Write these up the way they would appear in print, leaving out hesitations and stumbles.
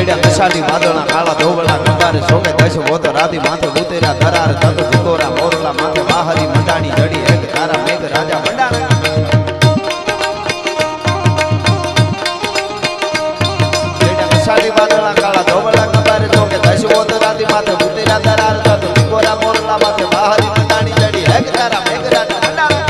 લેડા કસાડી વાદળા કાળા ધોવળા કંબારે સોકે દશ વોતો રાધી માથે ઉતર્યા ધરાર તત ધુકોરા મોરલા માથે વાહરી મંડાણી જડી એક તારા મેઘ રાજા મંડાણા લેડા કસાડી વાદળા કાળા ધોવળા કંબારે સોકે દશ વોતો રાધી માથે ઉતર્યા ધરાર તત ધુકોરા મોરલા માથે વાહરી મંડાણી જડી એક તારા મેઘ રાજા મંડાણા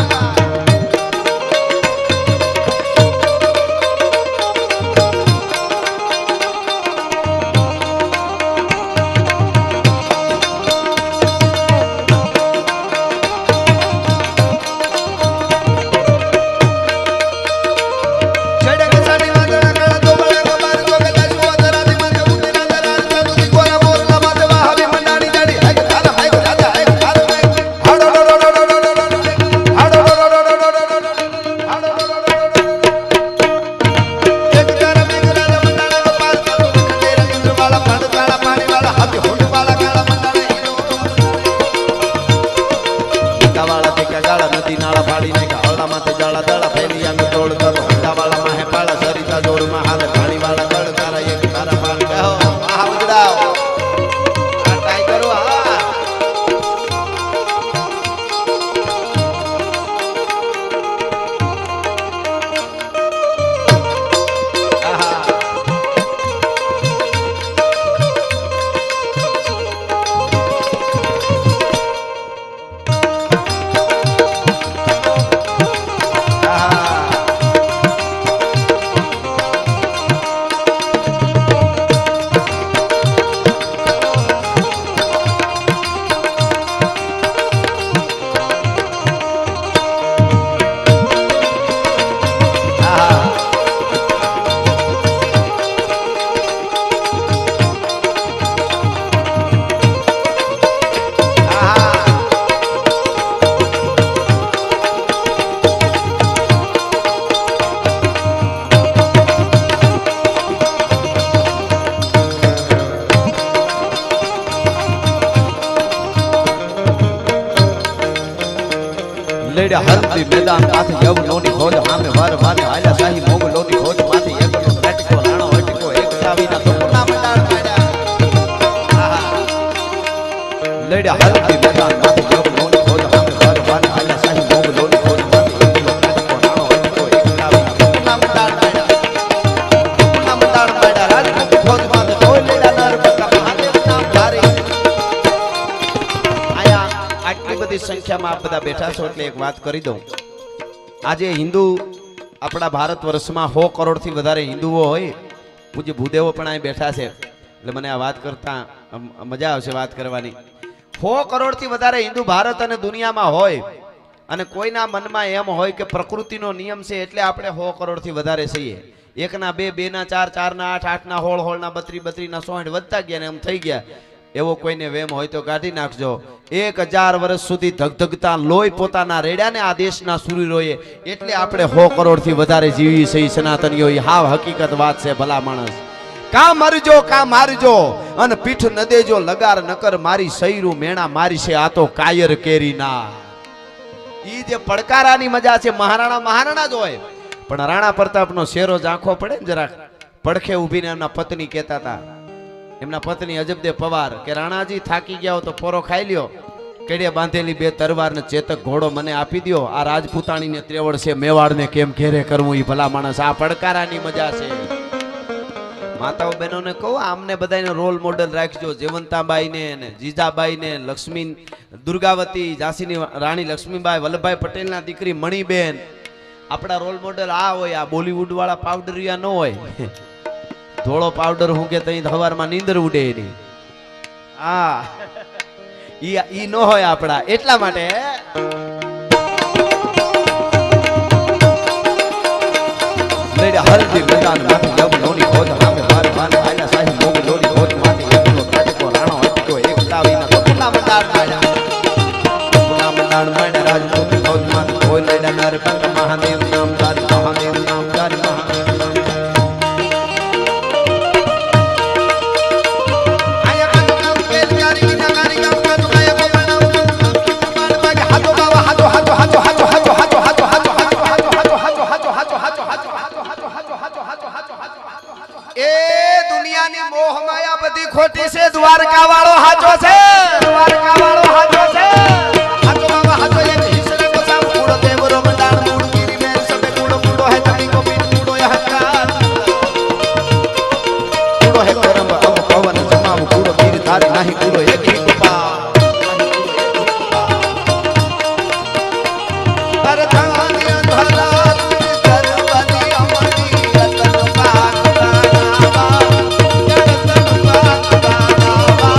હરતી મેદાન માથે યવનોની ખોજ સામે વાર વાને આલા શાહી મોગલોની ખોજ માથે એકનો પેટકો રાણો હટકો એક સાવીના સપના મંડાણ પાડ્યા લેડા હરતી મેદાન માથે યવનોની ખોજ સામે વાર વાને આલા શાહી મોગલોની ખોજ માથે એકનો પેટકો રાણો હટકો એક સાવીના સપના મંડાણ પાડ્યા રાજપૂત ખોજ માથે કોઈ લેડા નર બકા મહાદેવ નામ ધારી આટલી બધી સંખ્યામાં આપ બધા બેઠા છો એટલે એક વાત કરી દઉં આજે હિન્દુ આપણા ભારત વર્ષમાં 100 કરોડથી વધારે હિન્દુઓ હોય પૂજ્ય ભૂદેવો પણ અહીં બેઠા છે એટલે મને આ વાત કરતા મજા આવશે વાત કરવાની 100 કરોડથી વધારે હિન્દુ ભારત અને દુનિયામાં હોય અને કોઈના મનમાં એમ હોય કે પ્રકૃતિનો નિયમ છે એટલે આપણે 100 કરોડથી વધારે છીએ એકના 2 2ના 4 4ના 8 8ના 16 16ના 32 32ના 60 વધતા ગયા ને એમ થઈ ગયા એવો કોઈને વેમ હોય તો કાઢી નાખજો 1000 વર્ષ સુધી ધગધગતા લોહી પોતાના રેડ્યાને આ દેશના સુરીરોએ એટલે આપણે 100 કરોડથી વધારે જીવી છે સનાતનીઓ એ હાવ હકીકત વાત છે ભલા માણસ કા મરજો કા મારજો અને પીઠ ન દેજો લગાર નકર મારી સૈરું મેણા મારી છે આ તો કાયર કેરી ના ઈ જે પડકારાની મજા છે મહારાણા જ હોય પણ રાણા પ્રતાપનો શેરો જ આંખો પડે ને જરાક પડખે ઊભીને એમના પત્ની કહેતા હતા એમના પત્ની અજબદે પવાર કે રાણાજી થાકી ગયા હો તો પોરો ખાઈ લ્યો કેડિયા બાંધેલી 2 તરવાર ને ચેતક ઘોડો મને આપી દો આ રાજપૂતાણીને ત્રેવડ છે મેવાડને કેમ ઘેરે કરવું ઈ ભલા માણસ આ પડકારાની મજા છે માતાઓ બહેનોને કહો આમને બધાને રોલ મોડેલ રાખજો જયવંતાબાઈને ને જીજાબાઈને લક્ષ્મી દુર્ગાવતી ઝાંસીની રાણી લક્ષ્મીબાઈ વલ્લભભાઈ પટેલના દીકરી મણીબેન આપણા રોલ મોડેલ આ હોય આ બોલીવુડ વાળા પાવડરિયા ન હોય ધોળો પાવડર હું કે તઈ હવારમાં નીંદર ઉડે એની હા ઈ ન હોય આપડા એટલા માટે લેડા હરદી મેદાન માથે યવનોની ખોજ સામે વાર વાને આલા શાહી મોગલોની ખોજ માથે એકનો પેટકો રાણો હટકો એક સાવીના સપના મંડાણ પાડ્યા રાજપૂત ખોજ માથે કોઈ લેડા નર બંગ મહાદેવ નામ તારી મહાદેવ નામ તારી દુનિયાની મોહ માયા બધી ખોટી છે દ્વારકા વાળો હાચો છે દ્વારકા વાળો હાચો છે હાચો બાબા હાચો એક હિસરે બસા કુડો દેવરો મંડાણ મૂળ ગીરી મેં સબે કુડો કુડો હે તમી કો પીટ કુડો યહકાર કુડો હે કરમ અમ પવન જમાવ કુડો ગીર ધારી નહીં કુડો એક હી કૃપા તર ધણી અંધરા કરવની અમણી રતન પાક દાનાવા રતન પાક દાનાવા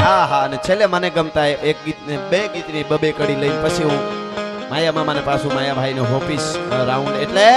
આહા અને છેલ્લે મને ગમતા એક ગીત ને બે ગીતની બબે કડી લઈને પછી હું માયા મામાને પાછું માયા ભાઈને હોપીસ રાઉન્ડ એટલે